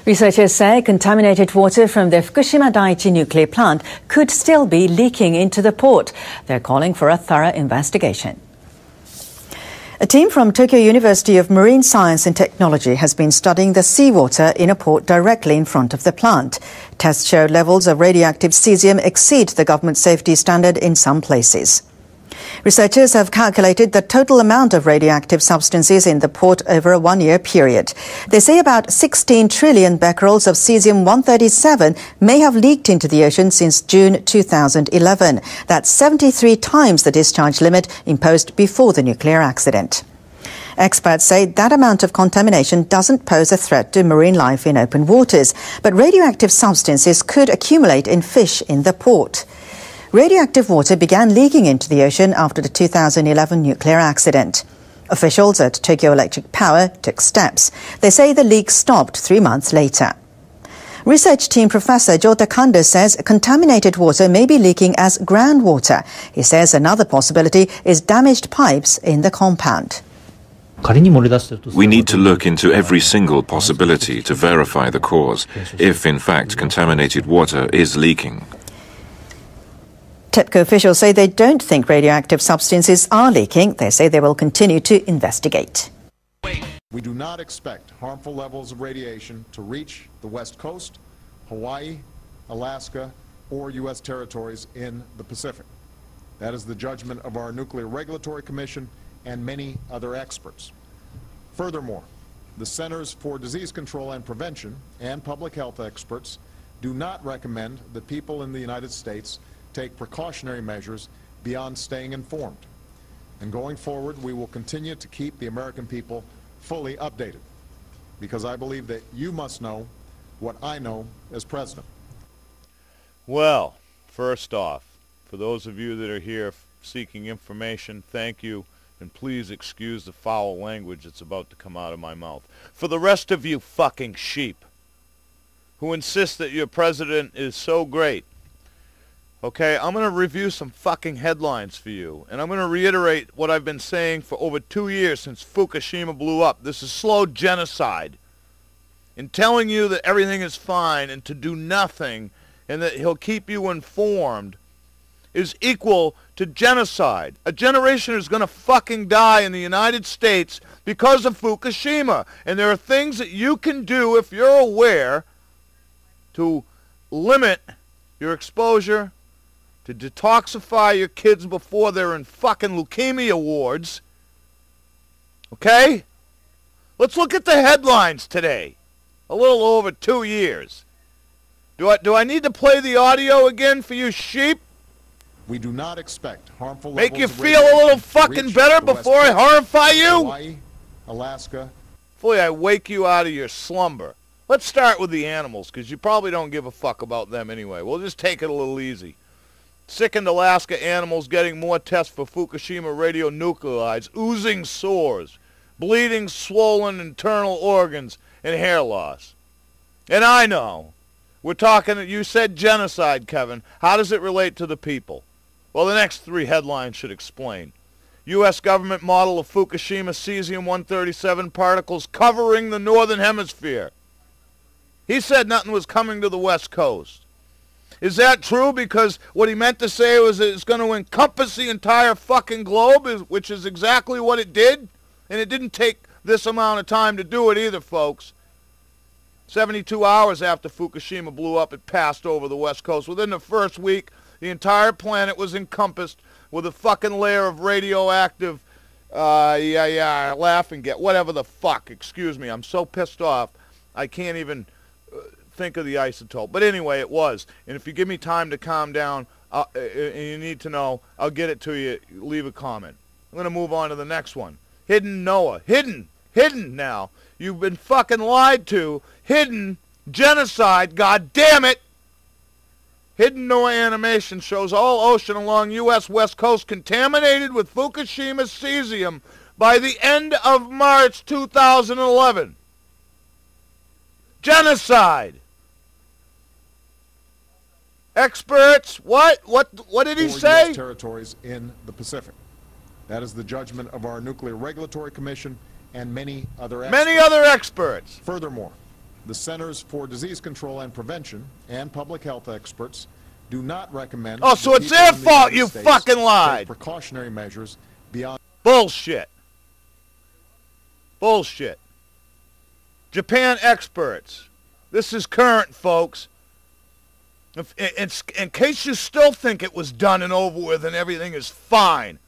Researchers say contaminated water from the Fukushima Daiichi nuclear plant could still be leaking into the port. They're calling for a thorough investigation. A team from Tokyo University of Marine Science and Technology has been studying the seawater in a port directly in front of the plant. Tests showed levels of radioactive cesium exceed the government safety standard in some places. Researchers have calculated the total amount of radioactive substances in the port over a one-year period. They say about 16 trillion becquerels of cesium-137 may have leaked into the ocean since June 2011. That's 73 times the discharge limit imposed before the nuclear accident. Experts say that amount of contamination doesn't pose a threat to marine life in open waters, but radioactive substances could accumulate in fish in the port. Radioactive water began leaking into the ocean after the 2011 nuclear accident. Officials at Tokyo Electric Power took steps. They say the leak stopped 3 months later. Research team Professor Jota Kanda says contaminated water may be leaking as groundwater. He says another possibility is damaged pipes in the compound. We need to look into every single possibility to verify the cause, if in fact contaminated water is leaking. TEPCO officials say they don't think radioactive substances are leaking. They say they will continue to investigate. We do not expect harmful levels of radiation to reach the West Coast, Hawaii, Alaska, or U.S. territories in the Pacific. That is the judgment of our Nuclear Regulatory Commission and many other experts. Furthermore, the Centers for Disease Control and Prevention and public health experts do not recommend that people in the United States take precautionary measures beyond staying informed. And going forward, we will continue to keep the American people fully updated, because I believe that you must know what I know as president. Well, first off, for those of you that are here seeking information, thank you, and please excuse the foul language that's about to come out of my mouth. For the rest of you fucking sheep who insist that your president is so great, okay, I'm going to review some fucking headlines for you, and I'm going to reiterate what I've been saying for over 2 years since Fukushima blew up. This is slow genocide. In telling you that everything is fine and to do nothing and that he'll keep you informed is equal to genocide. A generation is going to fucking die in the United States because of Fukushima, and there are things that you can do if you're aware to limit your exposure, to detoxify your kids before they're in fucking leukemia wards. Okay? Let's look at the headlines today. A little over 2 years. Do I need to play the audio again for you sheep? We do not expect harmful Make levels you feel a little fucking better before I horrify you? Hawaii, Alaska. Before I wake you out of your slumber. Let's start with the animals, because you probably don't give a fuck about them anyway. We'll just take it a little easy. Sickened Alaska animals getting more tests for Fukushima radionuclides, oozing sores, bleeding swollen internal organs, and hair loss. And I know, we're talking, you said genocide, Kevin. How does it relate to the people? Well, the next 3 headlines should explain. U.S. government model of Fukushima cesium-137 particles covering the Northern Hemisphere. He said nothing was coming to the West Coast. Is that true? Because what he meant to say was that it's going to encompass the entire fucking globe, which is exactly what it did. And it didn't take this amount of time to do it either, folks. 72 hours after Fukushima blew up, it passed over the West Coast. Within the first week, the entire planet was encompassed with a fucking layer of radioactive, laugh and get, whatever the fuck. Excuse me, I'm so pissed off, I can't even think of the isotope. But anyway, it was. And if you give me time to calm down, and you need to know, I'll get it to you. Leave a comment. I'm going to move on to the next one. Hidden NOAA. Hidden now. You've been fucking lied to. Hidden genocide. God damn it. Hidden NOAA animation shows all ocean along U.S. West Coast contaminated with Fukushima cesium by the end of March 2011. Genocide. Experts, what did he say? US territories in the Pacific. That is the judgment of our Nuclear Regulatory Commission and many other experts. Many other experts. Furthermore, the Centers for Disease Control and Prevention and public health experts do not recommend... Oh, so it's their fault you fucking lied. ...precautionary measures beyond... Bullshit. Bullshit. Japan experts. This is current, folks. In case you still think it was done and over with and everything is fine.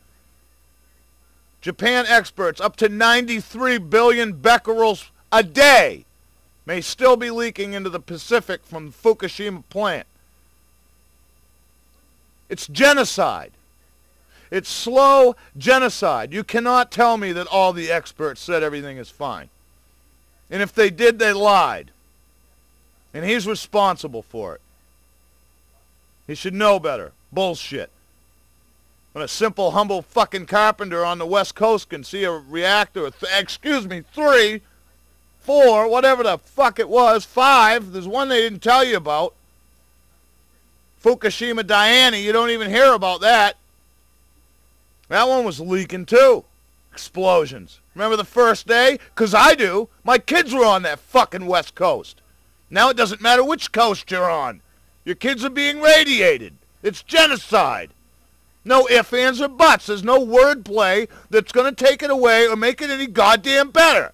Japan experts, up to 93 billion becquerels a day may still be leaking into the Pacific from the Fukushima plant. It's genocide. It's slow genocide. You cannot tell me that all the experts said everything is fine. And if they did, they lied. And he's responsible for it. He should know better. Bullshit. When a simple, humble fucking carpenter on the West Coast can see a reactor, 3, 4, whatever the fuck it was, 5, there's one they didn't tell you about. Fukushima Daiichi, you don't even hear about that. That one was leaking too. Explosions. Remember the first day? 'Cause I do. My kids were on that fucking West Coast. Now it doesn't matter which coast you're on. Your kids are being radiated. It's genocide. No ifs, ands, or buts. There's no wordplay that's going to take it away or make it any goddamn better.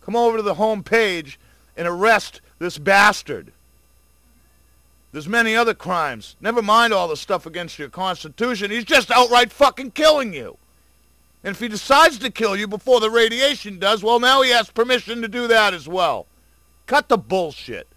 Come over to the home page and arrest this bastard. There's many other crimes. Never mind all the stuff against your Constitution. He's just outright fucking killing you. And if he decides to kill you before the radiation does, well, now he has permission to do that as well. Cut the bullshit.